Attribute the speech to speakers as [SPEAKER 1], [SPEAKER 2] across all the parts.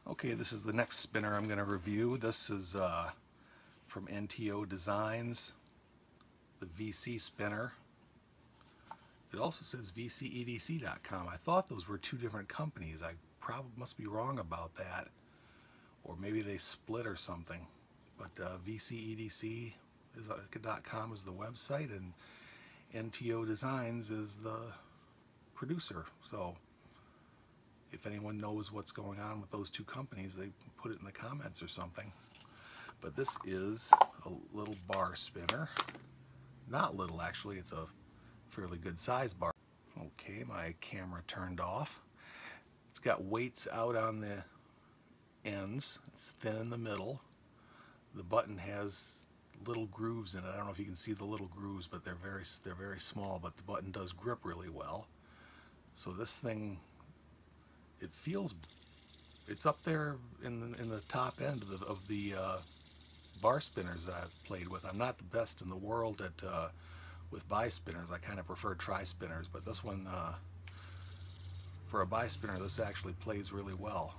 [SPEAKER 1] Okay, this is the next spinner I'm going to review. This is from NTO Designs, the VC spinner. It also says VCEDC.com. I thought those were two different companies. I probably must be wrong about that, or maybe they split or something. But VCEDC.com is the website, and NTO Designs is the producer. So if anyone knows what's going on with those two companies, they put it in the comments or something. But this is a little bar spinner. Not little, actually, it's a fairly good size bar. Okay, my camera turned off. It's got weights out on the ends. It's thin in the middle. The button has little grooves in it. I don't know if you can see the little grooves, but they're very small, but the button does grip really well. So this thing, it's up there in the top end of the bar spinners that I've played with. I'm not the best in the world at with bi spinners. I kind of prefer tri spinners, but this one, for a bi spinner, this actually plays really well.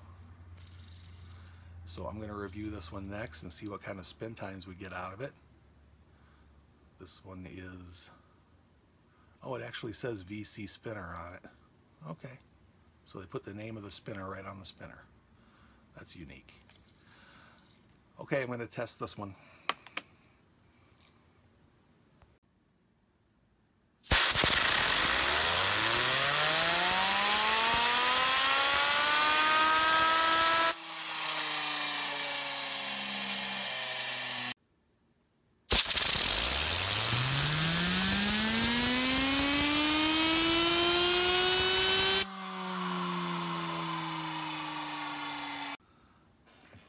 [SPEAKER 1] So I'm going to review this one next and see what kind of spin times we get out of it. This one is, oh, it actually says VC spinner on it. Okay, so they put the name of the spinner right on the spinner. That's unique. Okay, I'm going to test this one.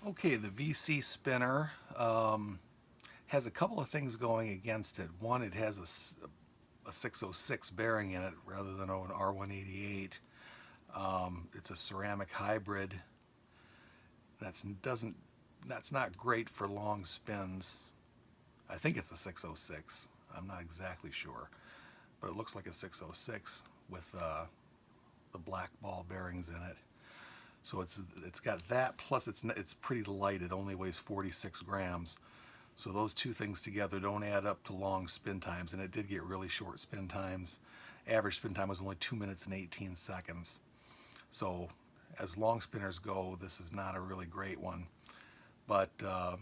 [SPEAKER 1] Okay, the VC spinner has a couple of things going against it. One, it has a 606 bearing in it rather than an R188. It's a ceramic hybrid. That's not great for long spins. I think it's a 606. I'm not exactly sure, but it looks like a 606 with the black ball bearings in it. So it's got that, plus it's pretty light. It only weighs 46 grams. So those two things together don't add up to long spin times, and it did get really short spin times. Average spin time was only 2 minutes and 18 seconds. So as long spinners go, this is not a really great one. But I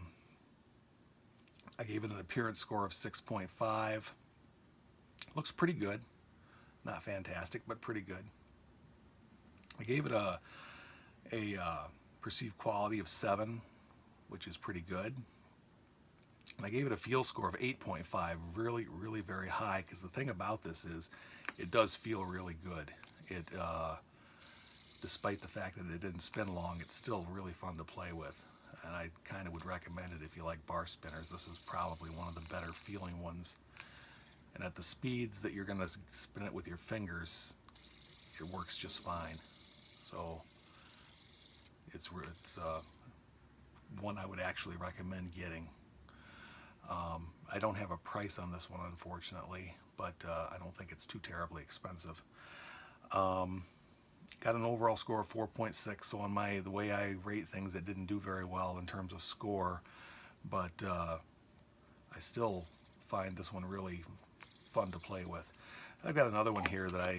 [SPEAKER 1] gave it an appearance score of 6.5. Looks pretty good. Not fantastic, but pretty good. I gave it a perceived quality of 7, which is pretty good. And I gave it a feel score of 8.5, really very high, because the thing about this is it does feel really good. It despite the fact that it didn't spin long, it's still really fun to play with, and I kind of would recommend it if you like bar spinners. This is probably one of the better feeling ones, and at the speeds that you're going to spin it with your fingers, it works just fine. So it's one I would actually recommend getting. I don't have a price on this one, unfortunately, but I don't think it's too terribly expensive. Got an overall score of 4.6, so on the way I rate things, it didn't do very well in terms of score, but I still find this one really fun to play with. I've got another one here that a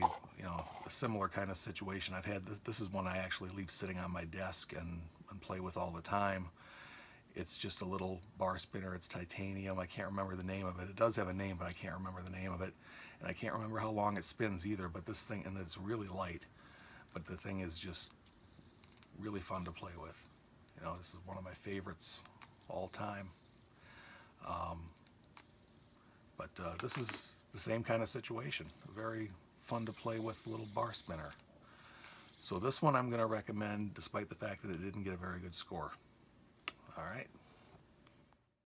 [SPEAKER 1] similar kind of situation. I've had this is one I actually leave sitting on my desk and play with all the time. It's just a little bar spinner. It's titanium. I can't remember the name of it. It does have a name, but I can't remember the name of it. And I can't remember how long it spins either, but this thing, and it's really light, but the thing is just really fun to play with. This is one of my favorites all time. But this is the same kind of situation. Very fun to play with little bar spinner. So this one I'm going to recommend, despite the fact that it didn't get a very good score. All right.